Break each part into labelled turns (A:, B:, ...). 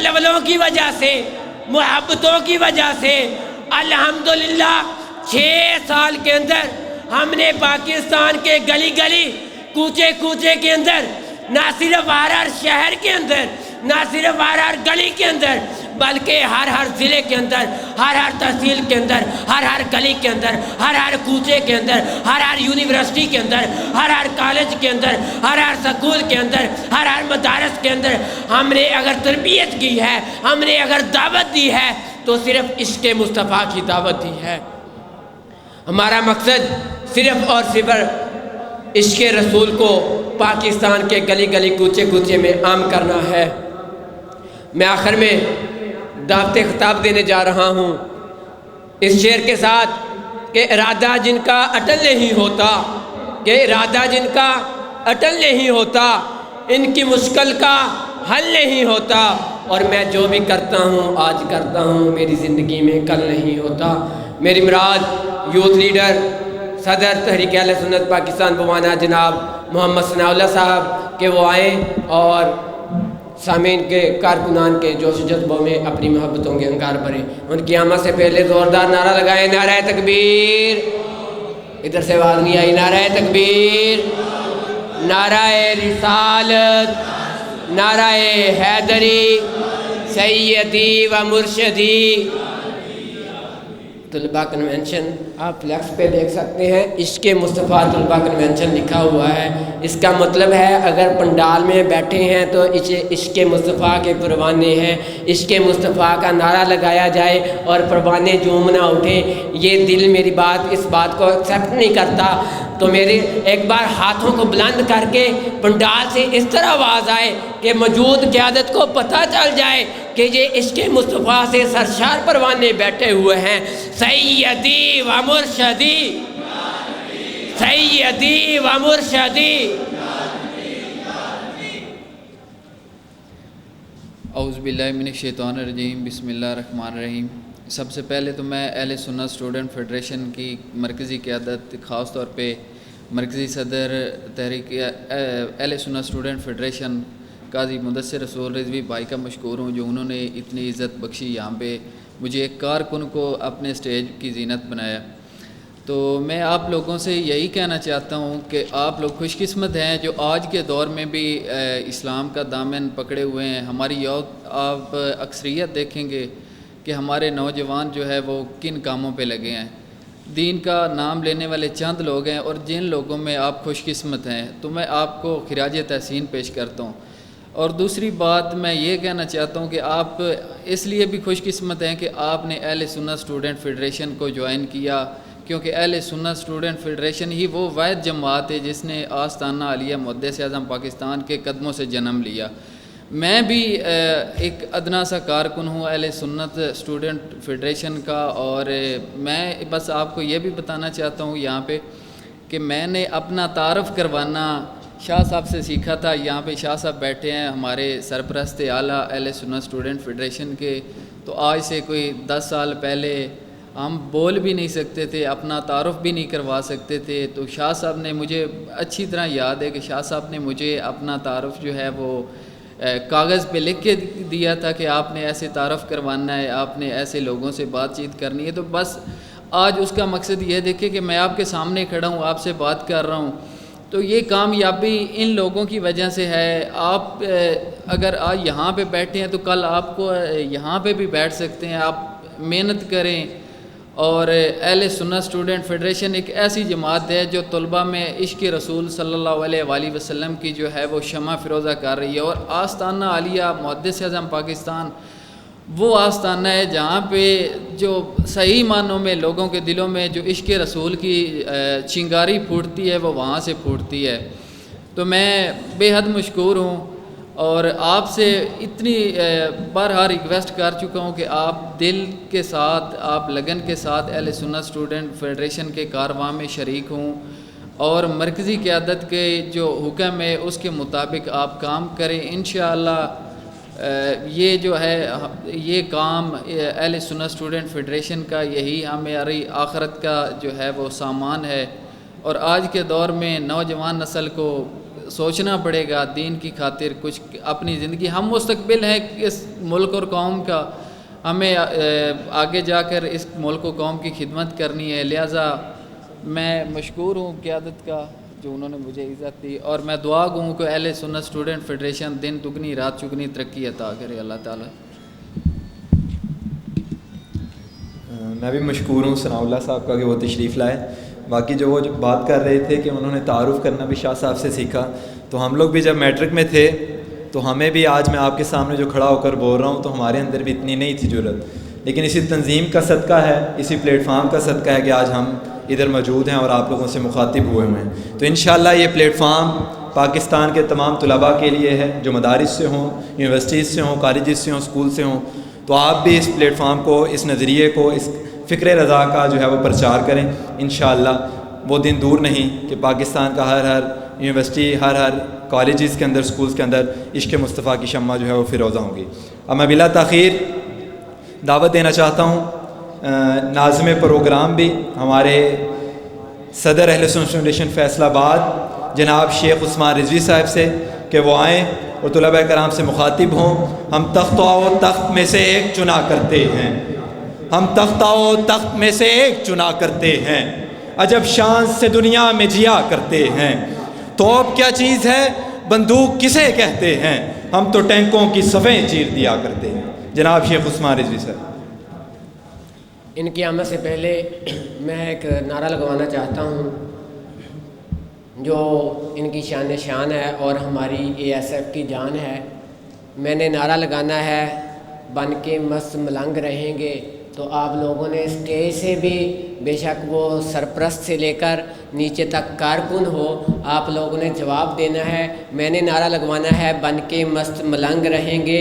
A: لیولوں کی وجہ سے، محبتوں کی وجہ سے الحمدللہ 6 سال کے اندر ہم نے پاکستان کے گلی گلی کوچے کوچے کے اندر، نہ صرف ہر شہر کے اندر، نہ صرف ہر گلی کے اندر، بلکہ ہر ضلع کے اندر، ہر تحصیل کے اندر، ہر گلی کے اندر، ہر کوچے کے اندر، ہر یونیورسٹی کے اندر، ہر کالج کے اندر، ہر سکول کے اندر، ہر مدارس کے اندر ہم نے اگر تربیت کی ہے، ہم نے اگر دعوت دی ہے تو صرف عشق مصطفیٰ کی دعوت دی ہے۔ ہمارا مقصد صرف اور صرف عشق رسول کو پاکستان کے گلی گلی کوچے کوچے میں عام کرنا ہے۔ میں آخر میں دعوت خطاب دینے جا رہا ہوں اس شعر کے ساتھ کہ ارادہ جن کا اٹل نہیں ہوتا، کہ ارادہ جن کا اٹل نہیں ہوتا، ان کی مشکل کا حل نہیں ہوتا، اور میں جو بھی کرتا ہوں آج کرتا ہوں میری زندگی میں کل نہیں ہوتا۔ میری مراد یوتھ لیڈر صدر تحریک اہل سنت پاکستان بوانا جناب محمد ثناء اللہ صاحب کہ وہ آئیں اور سامعین کے کارکنان کے جوش و جذبوں میں اپنی محبتوں کے انگار بھریں۔ ان کی آمد سے پہلے زوردار نعرہ لگائیں، نعرہ تکبیر۔ ادھر سے آواز نہیں آئی، نعرہ تکبیر، نعرہ رسالت، نعرہ حیدری، سیدی و مرشدی۔ طلبہ کنونشن آپ فلیکس پہ دیکھ سکتے ہیں، عشق مصطفیٰ طلبہ کنونشن لکھا ہوا ہے۔ اس کا مطلب ہے اگر پنڈال میں بیٹھے ہیں تو عشق مصطفیٰ کے پروانے ہیں، عشق مصطفیٰ کا نعرہ لگایا جائے اور پروانے جھوم نہ اٹھیں۔ یہ دل میری بات اس بات کو ایکسیپٹ نہیں کرتا، تو میرے ایک بار ہاتھوں کو بلند کر کے پنڈال سے اس طرح آواز آئے کہ موجود قیادت کو پتہ چل جائے کہ یہ عشق مصطفیٰ سے سرشار پروانے بیٹھے ہوئے ہیں۔ سیدی و مرشدی، سیدی و مرشدی۔
B: اعوذ باللہ من الشیطان الرجیم، بسم اللہ الرحمن الرحیم۔ سب سے پہلے تو میں اہل سنت اسٹوڈنٹ فیڈریشن کی مرکزی قیادت، خاص طور پہ مرکزی صدر تحریک اہل سنت اسٹوڈنٹ فیڈریشن قاضی مدثر رسول رضوی بھائی کا مشکور ہوں، جو انہوں نے اتنی عزت بخشی، یہاں پہ مجھے ایک کارکن کو اپنے سٹیج کی زینت بنایا۔ تو میں آپ لوگوں سے یہی کہنا چاہتا ہوں کہ آپ لوگ خوش قسمت ہیں جو آج کے دور میں بھی اسلام کا دامن پکڑے ہوئے ہیں۔ ہماری یوتھ آپ اکثریت دیکھیں گے کہ ہمارے نوجوان جو ہے وہ کن کاموں پہ لگے ہیں۔ دین کا نام لینے والے چند لوگ ہیں، اور جن لوگوں میں آپ خوش قسمت ہیں تو میں آپ کو خراج تحسین پیش کرتا ہوں۔ اور دوسری بات میں یہ کہنا چاہتا ہوں کہ آپ اس لیے بھی خوش قسمت ہیں کہ آپ نے اہل سنت اسٹوڈنٹ فیڈریشن کو جوائن کیا، کیونکہ اہل سنت اسٹوڈنٹ فیڈریشن ہی وہ واحد جماعت ہے جس نے آستانہ عالیہ محدث اعظم پاکستان کے قدموں سے جنم لیا۔ میں بھی ایک ادنا سا کارکن ہوں اہل سنت اسٹوڈنٹ فیڈریشن کا، اور میں بس آپ کو یہ بھی بتانا چاہتا ہوں یہاں پہ کہ میں نے اپنا تعارف کروانا شاہ صاحب سے سیکھا تھا۔ یہاں پہ شاہ صاحب بیٹھے ہیں، ہمارے سرپرست اعلیٰ اہل سنت اسٹوڈنٹ فیڈریشن کے۔ تو آج سے کوئی 10 سال پہلے ہم بول بھی نہیں سکتے تھے، اپنا تعارف بھی نہیں کروا سکتے تھے۔ تو شاہ صاحب نے مجھے اچھی طرح یاد ہے کہ شاہ صاحب نے مجھے اپنا تعارف جو ہے وہ کاغذ پہ لکھ کے دیا تھا کہ آپ نے ایسے تعارف کروانا ہے، آپ نے ایسے لوگوں سے بات چیت کرنی ہے۔ تو بس آج اس کا مقصد یہ دیکھے کہ میں آپ کے سامنے کھڑا ہوں، آپ سے بات کر رہا ہوں، تو یہ کامیابی ان لوگوں کی وجہ سے ہے۔ آپ اگر آج یہاں پہ بیٹھے ہیں تو کل آپ کو یہاں پہ بھی بیٹھ سکتے ہیں۔ آپ محنت کریں، اور اہل سنت اسٹوڈنٹ فیڈریشن ایک ایسی جماعت ہے جو طلباء میں عشق رسول صلی اللہ علیہ وآلہ وسلم کی جو ہے وہ شمع فروزہ کر رہی ہے۔ اور آستانہ عالیہ محدث اعظم پاکستان وہ آستانہ ہے جہاں پہ جو صحیح معنوں میں لوگوں کے دلوں میں جو عشق رسول کی چنگاری پھوٹتی ہے وہ وہاں سے پھوٹتی ہے۔ تو میں بے حد مشکور ہوں، اور آپ سے اتنی بارہا ریکویسٹ کر چکا ہوں کہ آپ دل کے ساتھ، آپ لگن کے ساتھ اہل سنت اسٹوڈنٹ فیڈریشن کے کارواں میں شریک ہوں، اور مرکزی قیادت کے جو حکم ہے اس کے مطابق آپ کام کریں۔ انشاءاللہ یہ جو ہے یہ کام اہل سنت اسٹوڈنٹ فیڈریشن کا یہی ہماری آخرت کا جو ہے وہ سامان ہے۔ اور آج کے دور میں نوجوان نسل کو سوچنا پڑے گا دین کی خاطر کچھ اپنی زندگی. ہم مستقبل ہیں اس ملک اور قوم کا, ہمیں آگے جا کر اس ملک و قوم کی خدمت کرنی ہے. لہٰذا میں مشکور ہوں قیادت کا جو انہوں نے مجھے عزت دی, اور میں دعا گوں کہ اہل سنت اسٹوڈنٹ فیڈریشن دن دگنی رات چگنی ترقی عطا کرے اللہ تعالیٰ.
C: میں بھی مشکور ہوں ثناء اللہ صاحب کا کہ وہ تشریف لائے. باقی جو وہ بات کر رہے تھے کہ انہوں نے تعارف کرنا بھی شاہ صاحب سے سیکھا, تو ہم لوگ بھی جب میٹرک میں تھے تو ہمیں بھی آج میں آپ کے سامنے جو کھڑا ہو کر بول رہا ہوں تو ہمارے اندر بھی اتنی نہیں تھی جرت, لیکن اسی تنظیم کا صدقہ ہے, اسی پلیٹ فارم کا صدقہ ہے کہ آج ہم ادھر موجود ہیں اور آپ لوگوں سے مخاطب ہوئے ہیں. تو انشاءاللہ یہ پلیٹ فارم پاکستان کے تمام طلباء کے لیے ہے جو مدارس سے ہوں, یونیورسٹیز سے ہوں, کالجز سے ہوں, اسکول سے ہوں. تو آپ بھی اس پلیٹ فارم کو, اس نظریے کو, اس فکر رضا کا جو ہے وہ پرچار کریں. انشاءاللہ وہ دن دور نہیں کہ پاکستان کا ہر یونیورسٹی, ہر کالجز کے اندر, اسکولز کے اندر عشق مصطفیٰ کی شمع جو ہے وہ فیروزہ ہوں گی. اب میں بلا تاخیر دعوت دینا چاہتا ہوں ناظم پروگرام بھی ہمارے صدر اہل سنت فاؤنڈیشن فیصل آباد جناب شیخ عثمان رضوی صاحب سے کہ وہ آئیں اور طلباء کرام سے مخاطب ہوں. ہم تخت و تخت میں سے ایک چنا کرتے ہیں, ہم تخت و تخت میں سے ایک چنا کرتے ہیں, عجب شان سے دنیا میں جیا کرتے ہیں. توپ کیا چیز ہے, بندوق کسے کہتے ہیں, ہم تو ٹینکوں کی صفیں چیر دیا کرتے ہیں. جناب شیخ عثمان رضوی صاحب.
A: ان کی آمد سے پہلے میں ایک نعرہ لگوانا چاہتا ہوں جو ان کی شان ہے اور ہماری اے ایس ایف کی جان ہے. میں نے نعرہ لگانا ہے بن کے مست ملنگ رہیں گے. تو آپ لوگوں نے اسٹیج سے بھی بے شک وہ سرپرست سے لے کر نیچے تک کارکن ہو, آپ لوگوں نے جواب دینا ہے. میں نے نعرہ لگوانا ہے بن کے مست ملنگ رہیں گے,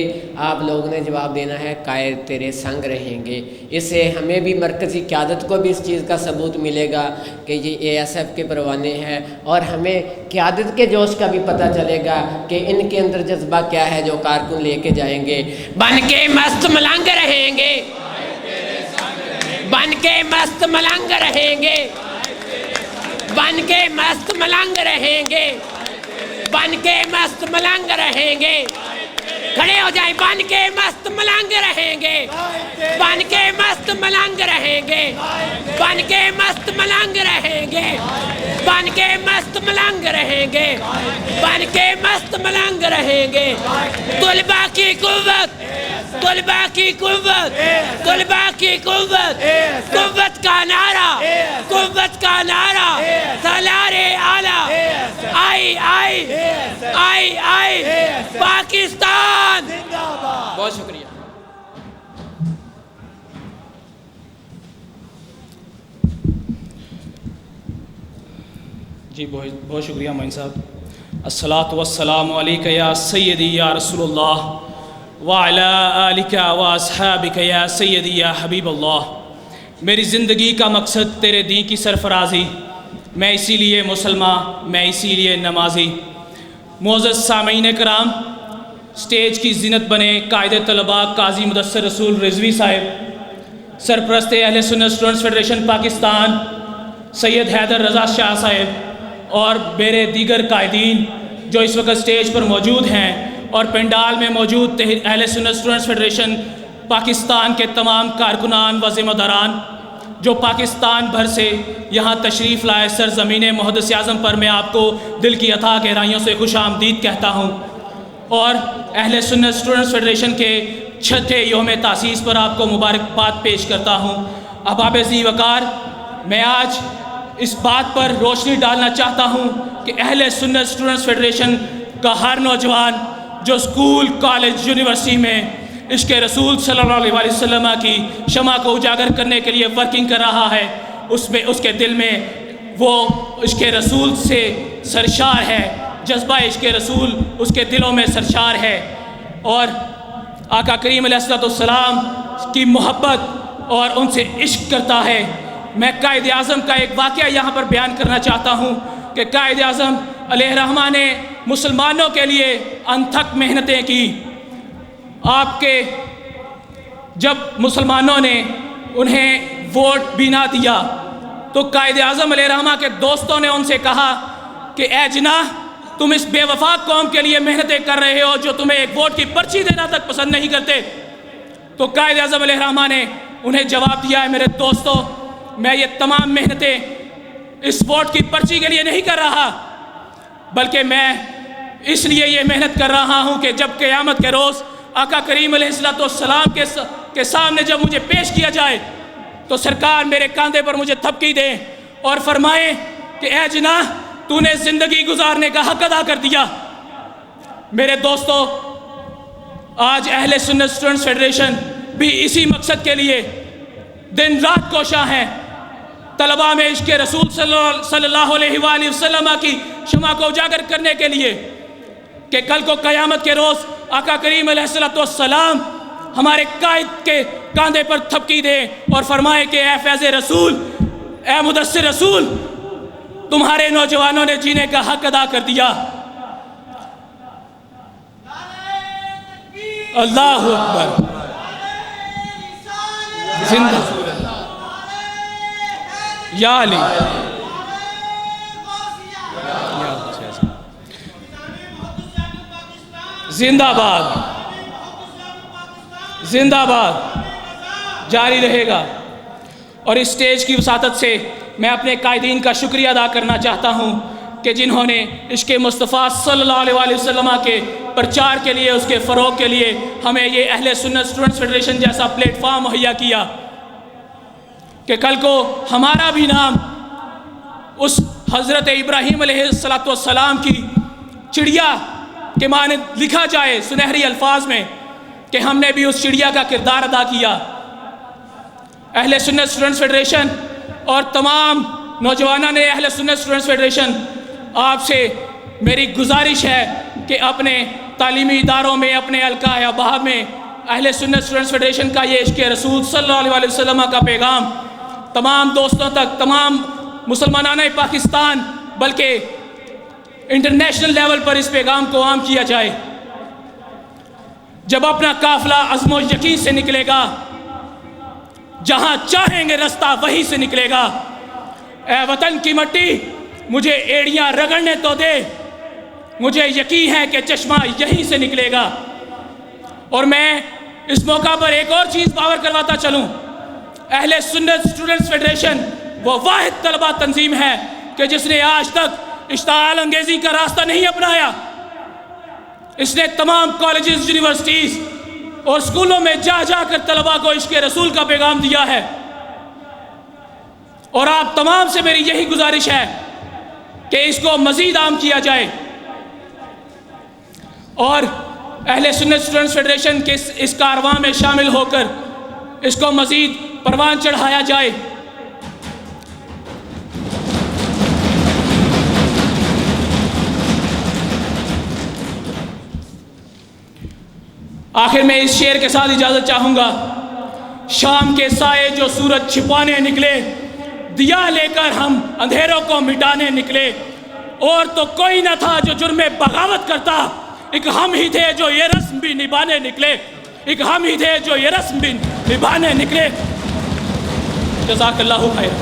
A: آپ لوگوں نے جواب دینا ہے قائد تیرے سنگ رہیں گے. اس سے ہمیں بھی مرکزی قیادت کو بھی اس چیز کا ثبوت ملے گا کہ یہ اے ایس ایف کے پروانے ہیں, اور ہمیں قیادت کے جوش کا بھی پتہ چلے گا کہ ان کے اندر جذبہ کیا ہے جو کارکن لے کے جائیں گے. بن کے مست ملنگ رہیں گے, بن کے مست ملنگ رہیں گے, بن کے مست ملنگ رہیں گے, بن کے مست ملنگ رہیں گے. کھڑے ہو جائیں. بن کے مست ملنگ رہیں گے, بن کے مست ملنگ رہیں گے, بن کے مست ملنگ رہیں گے, بن کے مست ملنگ رہیں گے, بن کے مست ملنگ رہیں گے. طلباء کی قوت, طلباء کی قوت, طلباء کی قوت, قوت کا نعرہ, قوت کا نعرہ, سالار اعلیٰ, آئی آئی آئی آئی پاکستان. بہت شکریہ.
D: جی بہت شکریہ معین صاحب. الصلاۃ والسلام علیک یا سیدی یا رسول اللہ وعلی آلک و اصحابک یا سیدی یا حبیب اللہ. میری زندگی کا مقصد تیرے دین کی سرفرازی, میں اسی لیے مسلمان, میں اسی لیے نمازی. معزز سامعین کرام, سٹیج کی زینت بنے قائد طلباء قاضی مدثر رسول رضوی صاحب, سرپرست اہل سنت اسٹوڈنٹس فیڈریشن پاکستان سید حیدر رضا شاہ صاحب, اور میرے دیگر قائدین جو اس وقت سٹیج پر موجود ہیں, اور پنڈال میں موجود اہل سنت اسٹوڈنٹس فیڈریشن پاکستان کے تمام کارکنان و ذمہ داران جو پاکستان بھر سے یہاں تشریف لائے سرزمین محدث اعظم پر, میں آپ کو دل کی عطا گہرائیوں سے خوش آمدید کہتا ہوں. اور اہل سنت اسٹوڈنٹس فیڈریشن کے 6 یوم تاسیس پر آپ کو مبارکباد پیش کرتا ہوں. احباب ذی وقار, میں آج اس بات پر روشنی ڈالنا چاہتا ہوں کہ اہل سنت اسٹوڈنٹس فیڈریشن کا ہر نوجوان جو اسکول, کالج, یونیورسٹی میں عشق رسول صلی اللہ علیہ وسلم کی شمع کو اجاگر کرنے کے لیے ورکنگ کر رہا ہے, اس کے دل میں وہ عشق رسول سے سرشار ہے, جذبہ عشق رسول اس کے دلوں میں سرشار ہے, اور آقا کریم علیہ السلام کی محبت اور ان سے عشق کرتا ہے. میں قائد اعظم کا ایک واقعہ یہاں پر بیان کرنا چاہتا ہوں کہ قائد اعظم علیہ الرحمہ نے مسلمانوں کے لیے انتھک محنتیں کی. آپ کے جب مسلمانوں نے انہیں ووٹ بھی نہ دیا تو قائد اعظم علیہ الرحمہ کے دوستوں نے ان سے کہا کہ اے جناح, تم اس بے وفا قوم کے لیے محنتیں کر رہے ہو جو تمہیں ایک ووٹ کی پرچی دینا تک پسند نہیں کرتے. تو قائد اعظم علیہ الرحمہ نے انہیں جواب دیا ہے میرے دوستو میں یہ تمام محنتیں اس ووٹ کی پرچی کے لیے نہیں کر رہا بلکہ میں اس لیے یہ محنت کر رہا ہوں کہ جب قیامت کے روز آقا کریم علیہ السلام کے سامنے جب مجھے پیش کیا جائے تو سرکار میرے کاندھے پر مجھے تھپکی دیں اور فرمائیں کہ اے جناح تو نے زندگی گزارنے کا حق ادا کر دیا. میرے دوستو آج اہل سنت اسٹوڈنٹس فیڈریشن بھی اسی مقصد کے لیے دن رات کوشاں ہیں. طلباء میں عشق رسول صلی اللہ علیہ وآلہ وسلم کی شمع کو اجاگر کرنے کے لیے کہ کل کو قیامت کے روز آقا کریم علیہ السلام ہمارے قائد کے کاندھے پر تھپکی دے اور فرمائے کہ اے فیض رسول اے مدثر رسول تمہارے نوجوانوں نے جینے کا حق ادا کر دیا. اللہ اکبر زندہ یا علی زندہ باد زندہ باد جاری رہے گا. اور اس سٹیج کی وساطت سے میں اپنے قائدین کا شکریہ ادا کرنا چاہتا ہوں کہ جنہوں نے عشق مصطفیٰ صلی اللہ علیہ وسلم کے پرچار کے لیے اس کے فروغ کے لیے ہمیں یہ اہل سنت اسٹوڈنٹس فیڈریشن جیسا پلیٹ فارم مہیا کیا کہ کل کو ہمارا بھی نام اس حضرت ابراہیم علیہ السلام کی چڑیا کے مانند لکھا جائے سنہری الفاظ میں کہ ہم نے بھی اس چڑیا کا کردار ادا کیا. اہل سنت اسٹوڈنٹس فیڈریشن اور تمام نوجوانوں نے اہل سنت اسٹوڈنٹس فیڈریشن آپ سے میری گزارش ہے کہ اپنے تعلیمی اداروں میں اپنے حلقہ آبا میں اہل سنت اسٹوڈنٹس فیڈریشن کا یہ عشق رسول صلی اللہ علیہ وسلم کا پیغام تمام دوستوں تک تمام مسلمانان پاکستان بلکہ انٹرنیشنل لیول پر اس پیغام کو عام کیا جائے. جب اپنا قافلہ عزم و یقین سے نکلے گا جہاں چاہیں گے رستہ وہیں سے نکلے گا. اے وطن کی مٹی مجھے ایڑیاں رگڑنے تو دے مجھے یقین ہے کہ چشمہ یہیں سے نکلے گا. اور میں اس موقع پر ایک اور چیز باور کرواتا چلوں اہل سنت اسٹوڈنٹس فیڈریشن وہ واحد طلبہ تنظیم ہے کہ جس نے آج تک اشتعال انگیزی کا راستہ نہیں اپنایا. اس نے تمام کالجز یونیورسٹیز اور اسکولوں میں جا جا کر طلباء کو عشق رسول کا پیغام دیا ہے. اور آپ تمام سے میری یہی گزارش ہے کہ اس کو مزید عام کیا جائے اور اہل سنت اسٹوڈنٹس فیڈریشن کے اس کارواں میں شامل ہو کر اس کو مزید پروان چڑھایا جائے. آخر میں اس شعر کے ساتھ اجازت چاہوں گا. شام کے سائے جو سورج چھپانے نکلے دیا لے کر ہم اندھیروں کو مٹانے نکلے. اور تو کوئی نہ تھا جو جرم بغاوت کرتا ایک ہم ہی تھے جو یہ رسم بھی نبھانے نکلے ایک ہم ہی تھے جو یہ رسم بھی نبھانے نکلے. جزاک اللہ خیر.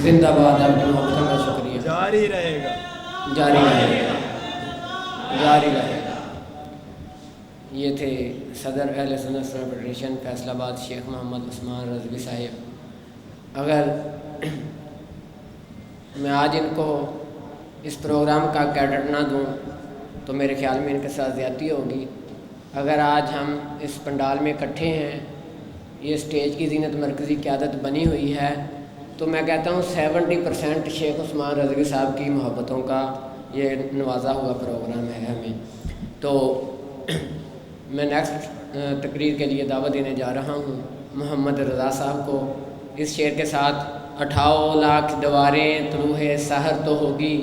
A: زندہ باد. آپ کی محبت کا شکریہ.
C: جاری رہے گا
A: جاری رہے گا جاری رہے گا. یہ تھے صدر اہل سنت فیڈریشن فیصل آباد شیخ محمد عثمان رضوی صاحب. اگر میں آج ان کو اس پروگرام کا کریڈٹ نہ دوں تو میرے خیال میں ان کے ساتھ زیادتی ہوگی. اگر آج ہم اس پنڈال میں اکٹھے ہیں یہ اسٹیج کی زینت مرکزی قیادت بنی ہوئی ہے تو میں کہتا ہوں 70% شیخ عثمان رضوی صاحب کی محبتوں کا یہ نوازا ہوا پروگرام ہے ہمیں. تو میں نیکسٹ تقریر کے لیے دعوت دینے جا رہا ہوں محمد رضا صاحب کو اس شعر کے ساتھ. 58 لاکھ دیواریں طلوع سحر تو ہوگی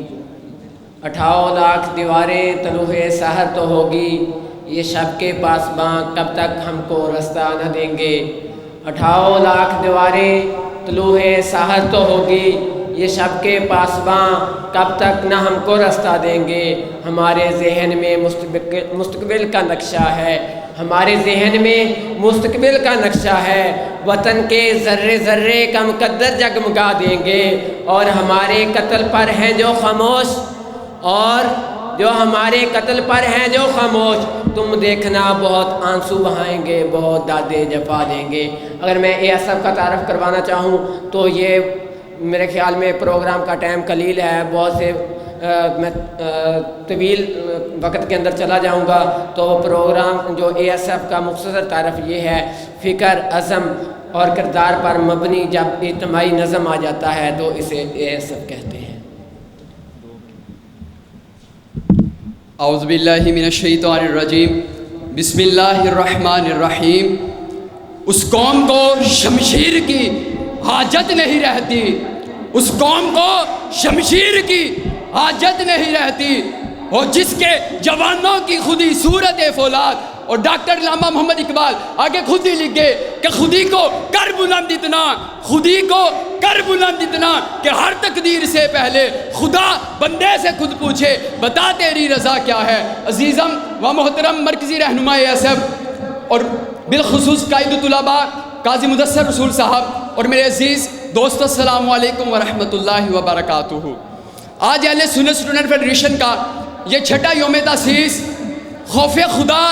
A: 58 لاکھ دیواریں طلوع سحر تو ہوگی یہ شب کے پاسباں کب تک ہم کو رستہ نہ دیں گے. 58 لاکھ دیواریں طلوع سحر تو ہوگی یہ شب کے پاسباں کب تک نہ ہم کو رستہ دیں گے. ہمارے ذہن میں مستقبل کا نقشہ ہے ہمارے ذہن میں مستقبل کا نقشہ ہے، وطن کے ذرے ذرے کا مقدر جگمگا دیں گے، اور ہمارے قتل پر ہیں جو خاموش، اور جو ہمارے قتل پر ہیں جو خاموش، تم دیکھنا بہت آنسو بہائیں گے، بہت دادے جفا دیں گے۔ اگر میں اے ایس ایف کا تعارف کروانا چاہوں تو یہ میرے خیال میں پروگرام کا ٹائم قلیل ہے، بہت سے میں طویل وقت کے اندر چلا جاؤں گا، تو پروگرام جو اے ایس ایف کا مختصر تعارف یہ ہے: فکر، عزم اور کردار پر مبنی جب اجتماعی نظم آ جاتا ہے تو اسے اے ایس ایف کہتے ہیں۔
E: اعوذ باللہ من الشیطان الرجیم، بسم اللہ الرحمن الرحیم۔ اس قوم کو شمشیر کی حاجت نہیں رہتی، اس قوم کو شمشیر کی حاجت نہیں رہتی، اور جس کے جوانوں کی خودی صورت فولاد۔ اور ڈاکٹر علامہ محمد اقبال آگے خود ہی لکھ گئے کہ خودی کو کر بلند اتنا، خودی کو کر بلند اتنا کہ ہر تقدیر سے پہلے خدا بندے سے خود پوچھے بتا تیری رضا کیا ہے۔ عزیزم و محترم مرکزی رہنما اے ایس ایف اور بالخصوص قائد طلباء قاضی مدثر رسول صاحب اور میرے عزیز دوستو، السلام علیکم ورحمۃ اللہ وبرکاتہ۔ آج اہل سنت اسٹوڈنٹ فیڈریشن کا یہ چھٹا یوم تاسیس خوف خدا،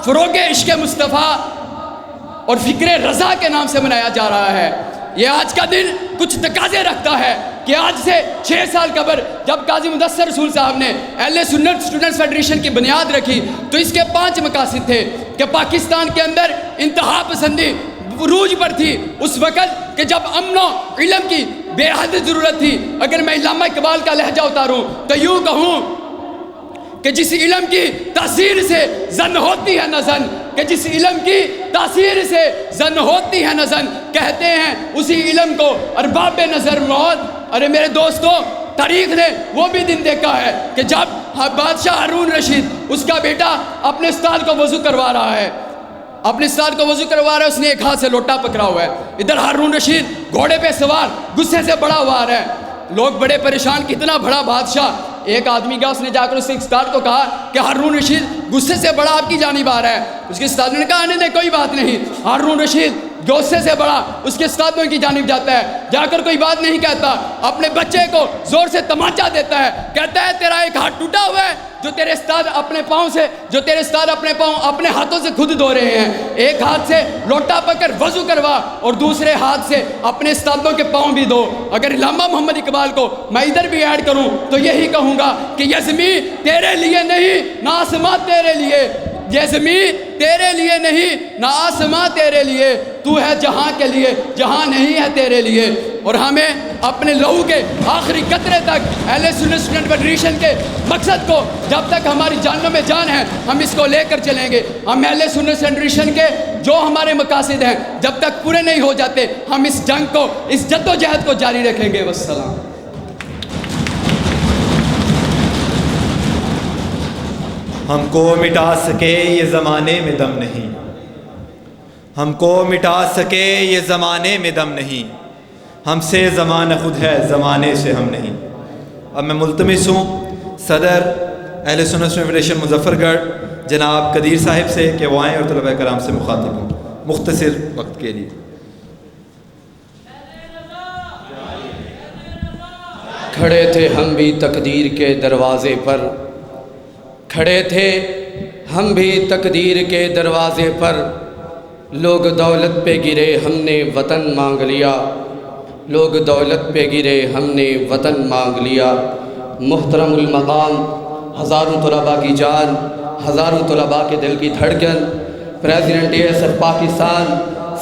E: فروغ عشق مصطفیٰ اور فکر رضا کے نام سے منایا جا رہا ہے۔ یہ آج کا دن کچھ تقاضے رکھتا ہے کہ آج سے 6 سال قبل جب قاضی مدثر رسول صاحب نے اہل سنت اسٹوڈنٹس فیڈریشن کی بنیاد رکھی تو اس کے 5 مقاصد تھے کہ پاکستان کے اندر انتہا پسندی عروج پر تھی اس وقت کہ جب امن و علم کی بے حد ضرورت تھی۔ اگر میں علامہ اقبال کا لہجہ اتاروں تو یوں کہوں کہ جس علم کی تاثیر سے زن ہوتی ہے نہ زن، کہ جس علم کی تاثیر سے زن ہوتی ہے نہ زن، کہتے ہیں اسی علم کو ارباب نظر موت۔ ارے میرے دوستو، تاریخ نے وہ بھی دن دیکھا ہے کہ جب بادشاہ ہارون رشید اس کا بیٹا اپنے استاد کو وضو کروا رہا ہے، اپنے استاد کو وضو کروا رہا ہے، اس نے ایک ہاتھ سے لوٹا پکڑا ہوا ہے، ادھر ہارون رشید گھوڑے پہ سوار غصے سے بڑا ہوا ہے، لوگ بڑے پریشان، کتنا بڑا بادشاہ۔ ایک آدمی گیا، اس نے جا کر اس استاد کو کہا کہ ہارون رشید غصے سے بڑا آپ کی جانب آ رہا ہے۔ اس کے استاد نے کہا نہیں کوئی بات نہیں۔ ہارون رشید غصے سے بڑا اس کے استادوں کی جانب جاتا ہے، جا کر کوئی بات نہیں کہتا، اپنے بچے کو زور سے تمانچہ دیتا ہے، کہتا ہے تیرا ایک ہاتھ ٹوٹا ہوا ہے جو تیرے استاد اپنے پاؤں اپنے ہاتھوں سے خود دھو رہے ہیں، ایک ہاتھ سے لوٹا پکڑ وضو کروا اور دوسرے ہاتھ سے اپنے استادوں کے پاؤں بھی دھو۔ اگر علامہ محمد اقبال کو میں ادھر بھی ایڈ کروں تو یہی کہوں گا کہ یہ زمین تیرے لیے نہیں نہ آسمان تیرے لیے، یہ زمین تیرے لیے نہیں نہ آسمان تیرے لیے، تو ہے جہاں کے لیے، جہاں نہیں ہے تیرے لیے۔ اور ہمیں اپنے لہو کے آخری قطرے تک اہل سنت اسٹوڈنٹ فیڈریشن کے مقصد کو، جب تک ہماری جانوں میں جان ہے ہم اس کو لے کر چلیں گے۔ ہم اہل سنت فیڈریشن کے جو ہمارے مقاصد ہیں جب تک پورے نہیں ہو جاتے ہم اس جنگ کو، اس جد و جہد کو جاری رکھیں گے۔ والسلام۔
C: ہم کو مٹا سکے یہ زمانے میں دم نہیں، ہم کو مٹا سکے یہ زمانے میں دم نہیں، ہم سے زمانہ خود ہے زمانے سے ہم نہیں۔ اب میں ملتمس ہوں صدر اہل سنت فیڈریشن مظفر گڑھ جناب قدیر صاحب سے کہ وہ آئیں اور طلباء کرام سے مخاطب ہوں مختصر وقت کے لیے۔
E: کھڑے تھے ہم بھی تقدیر کے دروازے پر، کھڑے تھے ہم بھی تقدیر کے دروازے پر، لوگ دولت پہ گرے ہم نے وطن مانگ لیا، لوگ دولت پہ گرے ہم نے وطن مانگ لیا۔ محترم المقام، ہزاروں طلباء کی جان، ہزاروں طلباء کے دل کی دھڑکن، president A S F Pakistan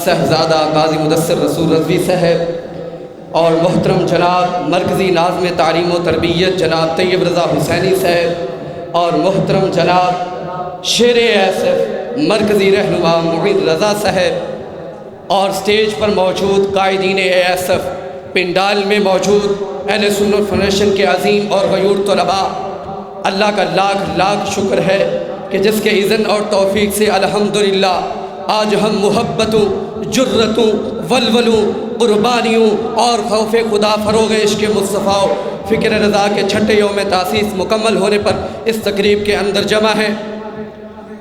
E: Sahibzada Qazi Mudassir رسول رضوی صاحب اور محترم جناب مرکزی ناظم تعلیم و تربیت جناب طیب رضا حسینی صاحب اور محترم جناب شیر اے ایس ایف مرکزی رہنما معید رضا صاحب اور سٹیج پر موجود قائدین اے ایس ایف، پنڈال میں موجود اہل سنت فیڈریشن کے عظیم اور غیور طلباء، اللہ کا لاکھ لاکھ شکر ہے کہ جس کے اذن اور توفیق سے الحمدللہ آج ہم محبتوں، جرتوں، ولولوں، قربانیوں اور خوف خدا، فروغ عشق مصطفیٰ، فکر رضا کے چھٹے یوم تاسیس مکمل ہونے پر اس تقریب کے اندر جمع ہیں۔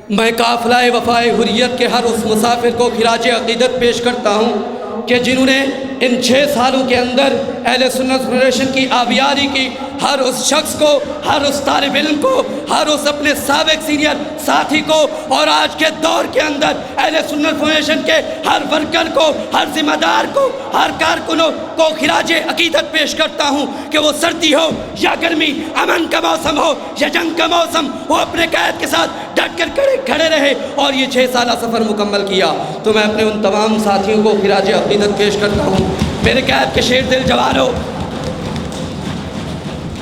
E: میں قافلہ وفائے حریت کے ہر اس مسافر کو خراج عقیدت پیش کرتا ہوں کہ جنہوں نے ان 6 سالوں کے اندر اہل سنت فیڈریشن کی آبیاری کی، ہر اس شخص کو، ہر اس طالب علم کو، ہر اس اپنے سابق سینئر ساتھی کو، اور آج کے دور کے اندر اہل سنت فیڈریشن کے ہر ورکر کو، ہر ذمہ دار کو، ہر کارکنوں کو خراج عقیدت پیش کرتا ہوں کہ وہ سردی ہو یا گرمی، امن کا موسم ہو یا جنگ کا موسم، وہ اپنے قائد کے ساتھ ڈٹ کر کھڑے رہے اور یہ 6 سالہ سفر مکمل کیا۔ تو میں اپنے ان تمام ساتھیوں کو خراج عقیدت پیش کرتا ہوں۔ میرے قائد کے شیر دل جوانوں،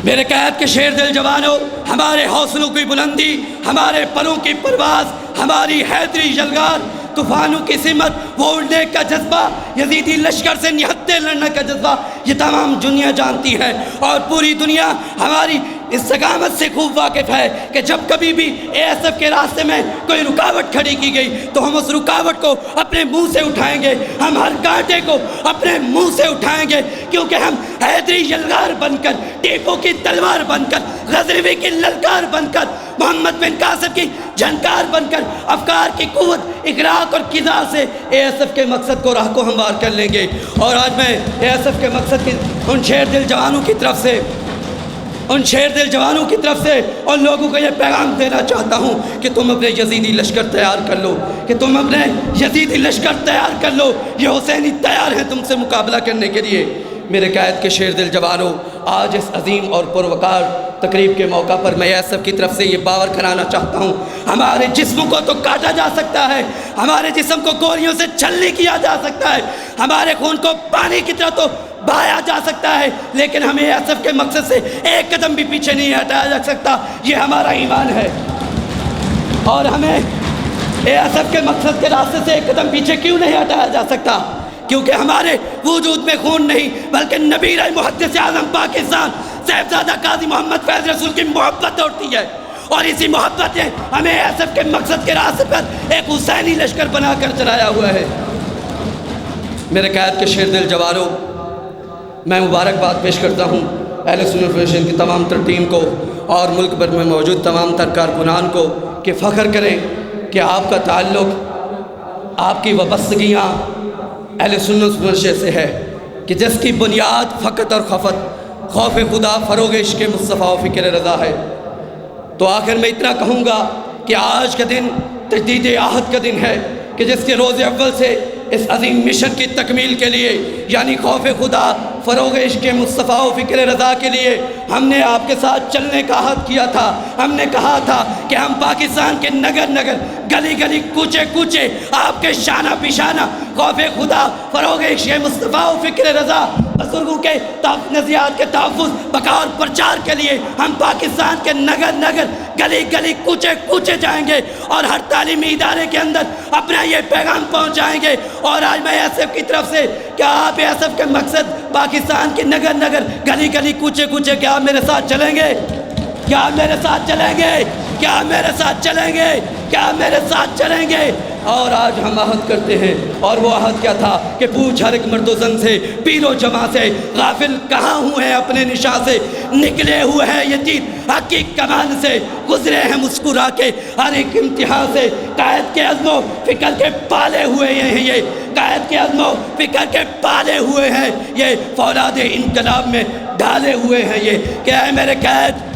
E: میرے قائد کے شیر دل جوانوں، ہمارے حوصلوں کی بلندی، ہمارے پروں کی پرواز، ہماری حیدری یلغار، طوفانوں کی سمت، وہ اڑنے کا جذبہ، یزیدی لشکر سے نہتے لڑنے کا جذبہ، یہ تمام دنیا جانتی ہے، اور پوری دنیا ہماری اس ثقافت سے خوب واقف ہے کہ جب کبھی بھی اے ایس ایف کے راستے میں کوئی رکاوٹ کھڑی کی گئی تو ہم اس رکاوٹ کو اپنے منہ سے اٹھائیں گے، ہم ہر کانٹے کو اپنے منہ سے اٹھائیں گے، کیونکہ ہم حیدری یلغار بن کر، ٹیپو کی تلوار بن کر، غزنوی کی للکار بن کر، محمد بن قاسم کی جھنکار بن کر، افکار کی قوت، اغراق اور قضا سے اے ایس ایف کے مقصد کو راہ کو ہموار کر لیں گے۔ اور آج میں اے ایس ایف کے مقصد کی ان شیر دل جوانوں کی طرف سے، ان شیر دل جوانوں کی طرف سے ان لوگوں کو یہ پیغام دینا چاہتا ہوں کہ تم اپنے یزیدی لشکر تیار کر لو، کہ تم اپنے یزیدی لشکر تیار کر لو، یہ حسینی تیار ہیں تم سے مقابلہ کرنے کے لیے۔ میرے قائد کے شیر دل جوانوں، آج اس عظیم اور پروقار تقریب کے موقع پر میں ایس ایف کی طرف سے یہ باور کرانا چاہتا ہوں، ہمارے جسموں کو تو کاٹا جا سکتا ہے، ہمارے جسم کو گولیوں سے چھلنی کیا جا سکتا ہے، ہمارے خون کو پانی کی طرح تو بہایا جا سکتا ہے، لیکن ہمیں ایس ایف کے مقصد سے ایک قدم بھی پیچھے نہیں ہٹایا جا سکتا، یہ ہمارا ایمان ہے۔ اور ہمیں ایس ایف کے مقصد کے راستے سے ایک قدم پیچھے کیوں نہیں ہٹایا جا سکتا؟ کیونکہ ہمارے وجود میں خون نہیں بلکہ نبی محدث اعظم پاکستان صاحبزادہ قاضی محمد فیض رسول کی محبت دوڑتی ہے، اور اسی محبت نے ہمیں ایس ایف کے مقصد کے راستے پر ایک حسینی لشکر بنا کر چلایا ہوا ہے۔ میرے قائد کے شیر دل جوانوں، میں مبارکباد پیش کرتا ہوں اہل سنت فیڈریشن کی تمام تر ٹیم کو اور ملک بھر میں موجود تمام تر کارکنان کو کہ فخر کریں کہ آپ کا تعلق، آپ کی وابستگیاں اہل سنت فیڈریشن سے ہے، کہ جس کی بنیاد فقط اور خفت خوف خدا، فروغ عشق مصطفیٰ و فکر رضا ہے۔ تو آخر میں اتنا کہوں گا کہ آج کا دن تجدید عہد کا دن ہے، کہ جس کے روز اول سے اس عظیم مشن کی تکمیل کے لیے، یعنی خوف خدا، فروغ عشق مصطفیٰ و فکر رضا کے لیے ہم نے آپ کے ساتھ چلنے کا عہد کیا تھا۔ ہم نے کہا تھا کہ ہم پاکستان کے نگر نگر، گلی گلی، کوچے کوچے آپ کے شانہ پیشانہ خوف خدا، فروغ عشق مصطفیٰ و فکر رضا، بزرگوں کے نظریات کے تحفظ، بقا اور پرچار کے لیے ہم پاکستان کے نگر نگر، گلی گلی، کوچے کوچے جائیں گے اور ہر تعلیمی ادارے کے اندر اپنا یہ پیغام پہنچائیں گے۔ اور آج میں ایس ایف کی طرف سے، کیا آپ ایس ایف کے مقصد پاکستان کے نگر نگر، گلی گلی، کوچے کوچے، کیا آپ میرے ساتھ چلیں گے؟ کیا آپ میرے ساتھ چلیں گے؟ کیا آپ میرے ساتھ چلیں گے؟ کیا آپ میرے ساتھ چلیں گے؟ اور آج ہم عہد کرتے ہیں، اور وہ عہد کیا تھا کہ پوچھ ہر ایک مرد و زن سے، پیر و جماع سے، غافل کہاں ہوئے ہیں اپنے نشاں سے، نکلے ہوئے ہیں یہ تیر حق کی کمان سے، گزرے ہیں مسکرا کے ہر ایک امتحان سے، قائد کے عزم و فکر کے پالے ہوئے ہیں یہ، قائد کے عزم و فکر کے پالے ہوئے ہیں یہ، فولاد انقلاب میں ڈالے ہوئے ہیں یہ۔ کیا ہے میرے قائد،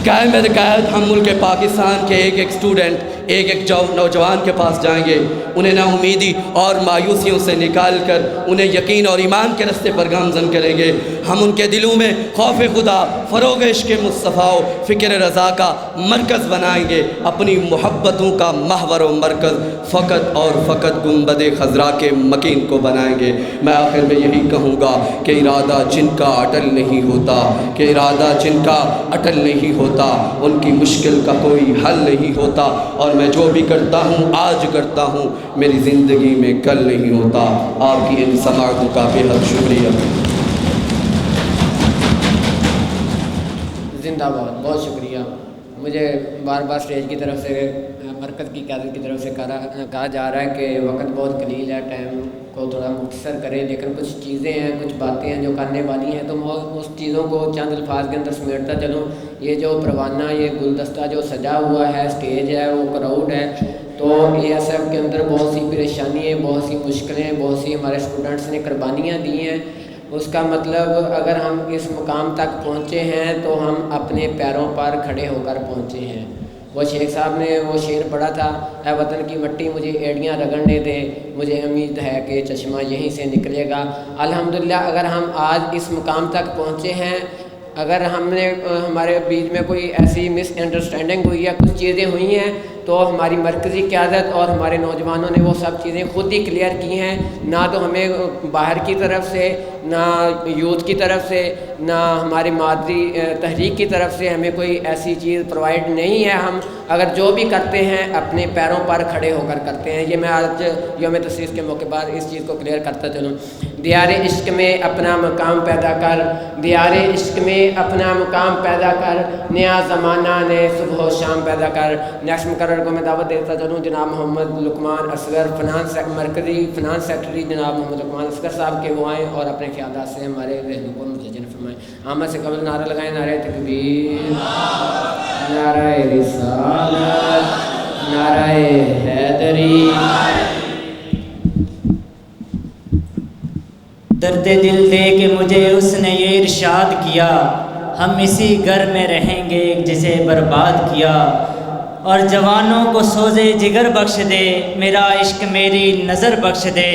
E: کیا ہے میرے قائد، ہم ملک پاکستان کے ایک ایک اسٹوڈنٹ، ایک ایک نوجوان کے پاس جائیں گے، انہیں نا امیدی اور مایوسیوں سے نکال کر انہیں یقین اور ایمان کے رستے پر گامزن کریں گے۔ ہم ان کے دلوں میں خوف خدا، فروغ عشق مصطفیٰ و فکر رضا کا مرکز بنائیں گے، اپنی محبتوں کا محور و مرکز فقط اور فقط گنبد خضرا کے مکین کو بنائیں گے۔ میں آخر میں یہی کہوں گا کہ ارادہ جن کا اٹل نہیں ہوتا، کہ ارادہ جن کا اٹل نہیں ہوتا، ان کی مشکل کا کوئی حل نہیں ہوتا، اور میں جو بھی کرتا ہوں آج کرتا ہوں، میری زندگی میں کل نہیں ہوتا۔ آپ کی ان سماعتوں کا بے حد شکریہ۔
F: زندہ باد، بہت شکریہ۔ مجھے بار بار اسٹیج کی طرف سے، مرکز کی قیادت کی طرف سے کہا جا رہا ہے کہ وقت بہت قلیل ہے، ٹائم کو تھوڑا مختصر کریں، لیکن کچھ چیزیں ہیں، کچھ باتیں ہیں جو کرنے والی ہیں، تو میں اس چیزوں کو چند الفاظ کے اندر سمیٹتا چلوں۔ یہ جو پروانہ، یہ گلدستہ جو سجا ہوا ہے، اسٹیج ہے، وہ کراؤڈ ہے، تو اے ایس ایف کے اندر بہت سی پریشانی ہیں، بہت سی مشکلیں، بہت سی ہمارے اسٹوڈنٹس نے قربانیاں دی ہیں۔ اس کا مطلب اگر ہم اس مقام تک پہنچے ہیں تو ہم اپنے پیروں پر کھڑے ہو کر پہنچے ہیں۔ وہ شیخ صاحب نے وہ شعر پڑھا تھا، اے وطن کی مٹی مجھے ایڑیاں رگڑنے دے، مجھے امید ہے کہ چشمہ یہیں سے نکلے گا۔ الحمدللہ اگر ہم آج اس مقام تک پہنچے ہیں، اگر ہمارے بیچ میں کوئی ایسی مس انڈرسٹینڈنگ ہوئی ہے، کچھ چیزیں ہوئی ہیں، تو ہماری مرکزی قیادت اور ہمارے نوجوانوں نے وہ سب چیزیں خود ہی کلیئر کی ہیں۔ نہ تو ہمیں باہر کی طرف سے، نہ یوتھ کی طرف سے، نہ ہمارے مادری تحریک کی طرف سے ہمیں کوئی ایسی چیز پرووائڈ نہیں ہے۔ ہم اگر جو بھی کرتے ہیں اپنے پیروں پر کھڑے ہو کر کرتے ہیں۔ یہ میں آج یوم تاسیس کے موقع پر اس چیز کو کلیئر کرتا چلوں۔ دیار عشق میں اپنا مقام پیدا کر، دیار عشق میں اپنا مقام پیدا کر، نیا زمانہ نئے صبح و شام پیدا کر۔ نیکسٹ مقرر کو میں دعوت دیتا چلوں، جناب محمد لقمان اصغر، مرکزی فنانس سیکرٹری جناب محمد لقمان اصغر صاحب کے وہ آئیں اور اپنے خیالات سے ہمارے ذہنوں کو متجن فرمائیں۔ آمد سے قبل نعرہ لگائیں، نعرہ تکبیر، نعرہ رسالت، نعرہ حیدری۔
G: درد دل دے کے مجھے اس نے یہ ارشاد کیا، ہم اسی گھر میں رہیں گے جسے برباد کیا، اور جوانوں کو سوزے جگر بخش دے، میرا عشق میری نظر بخش دے۔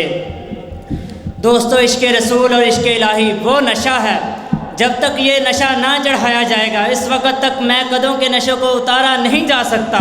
G: دوستو، عشق رسول اور عشق الہی وہ نشہ ہے، جب تک یہ نشہ نہ چڑھایا جائے گا، اس وقت تک میں قدوں کے نشوں کو اتارا نہیں جا سکتا،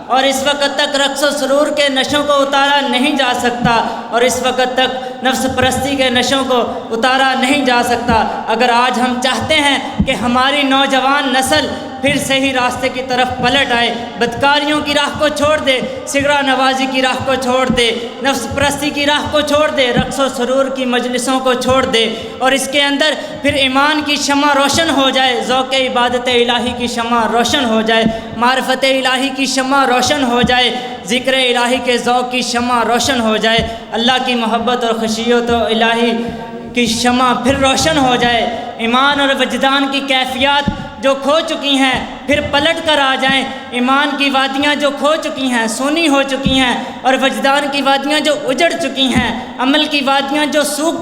G: اور اس وقت تک رقص و سرور کے نشوں کو اتارا نہیں جا سکتا، اور اس وقت تک نفس پرستی کے نشوں کو اتارا نہیں جا سکتا۔ اگر آج ہم چاہتے ہیں کہ ہماری نوجوان نسل پھر صحیح راستے کی طرف پلٹ آئے، بدکاریوں کی راہ کو چھوڑ دے، سگڑا نوازی کی راہ کو چھوڑ دے، نفس پرستی کی راہ کو چھوڑ دے، رقص و سرور کی مجلسوں کو چھوڑ دے، اور اس کے اندر پھر ایمان کی شمع روشن ہو جائے، ذوق عبادت الہی کی شمع روشن ہو جائے، معرفت الہی کی شمع روشن ہو جائے، ذکر الہی کے ذوق کی شمع روشن ہو جائے، اللہ کی محبت اور خشیت و الہی کی شمع پھر روشن ہو جائے، ایمان اور وجدان کی کیفیات جو کھو چکی ہیں پھر پلٹ کر آ جائیں، ایمان کی وادیاں جو کھو چکی ہیں، سونی ہو چکی ہیں، اور وجدان کی وادیاں جو اجڑ چکی ہیں، عمل کی وادیاں جو سوکھ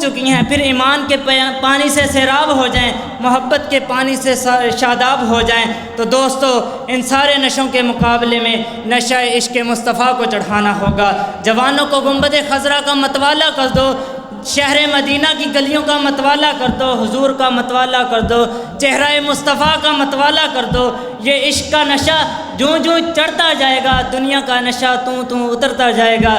G: چکی ہیں، پھر ایمان کے پانی سے سیراب ہو جائیں، محبت کے پانی سے شاداب ہو جائیں۔ تو دوستو، ان سارے نشوں کے مقابلے میں نشہ عشق مصطفیٰ کو چڑھانا ہوگا۔ جوانوں کو گنبد خضرا کا متوالا کر دو، شہر مدینہ کی گلیوں کا متوالا کر دو، حضور کا متوالا کر دو، چہرہ مصطفیٰ کا متوالا کر دو۔ یہ عشق کا نشہ جوں جوں چڑھتا جائے گا، دنیا کا نشہ توں اترتا جائے گا۔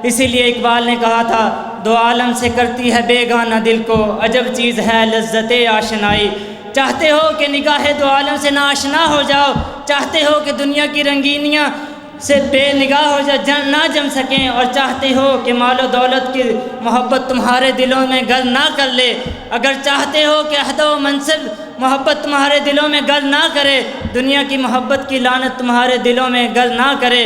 G: اسی لیے اقبال نے کہا تھا، دو عالم سے کرتی ہے بیگانہ دل کو، عجب چیز ہے لذت آشنائی۔ چاہتے ہو کہ نگاہ دو عالم سے ناآشنا ہو جاؤ، چاہتے ہو کہ دنیا کی رنگینیاں سے بے نگاہ ہو نہ جم سکیں، اور چاہتے ہو کہ مال و دولت کی محبت تمہارے دلوں میں گھر نہ کر لے، اگر چاہتے ہو کہ عہد و منصب محبت تمہارے دلوں میں گھر نہ کرے، دنیا کی محبت کی لعنت تمہارے دلوں میں گھر نہ کرے،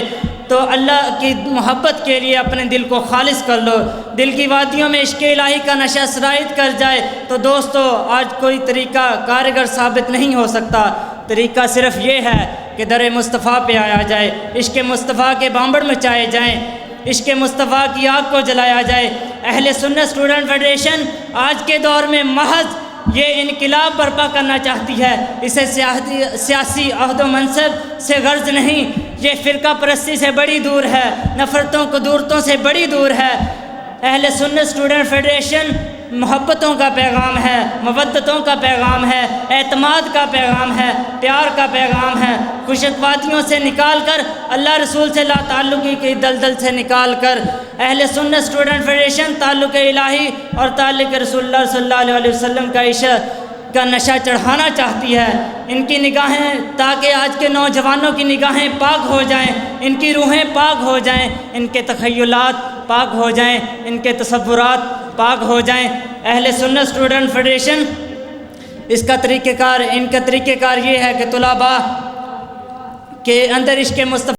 G: تو اللہ کی محبت کے لیے اپنے دل کو خالص کر لو۔ دل کی وادیوں میں عشق الہی کا نشہ سرایت کر جائے تو دوستو، آج کوئی طریقہ کارگر ثابت نہیں ہو سکتا۔ طریقہ صرف یہ ہے کہ در مصطفیٰ پہ آیا جائے، عشق مصطفیٰ کے بامبڑ مچائے جائیں، عشق مصطفیٰ کی آگ کو جلایا جائے۔ اہل سنت اسٹوڈنٹ فیڈریشن آج کے دور میں محض یہ انقلاب برپا کرنا چاہتی ہے، اسے سیاسی عہد و منصب سے غرض نہیں، یہ فرقہ پرستی سے بڑی دور ہے، نفرتوں قدورتوں سے بڑی دور ہے۔ اہل سنت اسٹوڈنٹ فیڈریشن محبتوں کا پیغام ہے، مودتوں کا پیغام ہے، اعتماد کا پیغام ہے، پیار کا پیغام ہے، خوشگواریوں سے نکال کر اللہ رسول سے لا تعلقی کی دلدل سے نکال کر اہل سنت اسٹوڈنٹ فیڈریشن تعلق الہی اور تعلق رسول اللہ صلی اللہ علیہ وسلم کا عشق کا نشہ چڑھانا چاہتی ہے۔ ان کی نگاہیں، تاکہ آج کے نوجوانوں کی نگاہیں پاک ہو جائیں، ان کی روحیں پاک ہو جائیں، ان کے تخیلات پاک ہو جائیں، ان کے تصورات پاک ہو جائیں۔ اہل سنت اسٹوڈنٹ فیڈریشن ان کا طریقہ کار یہ ہے کہ طلباء کے اندر عشق مصطفیٰ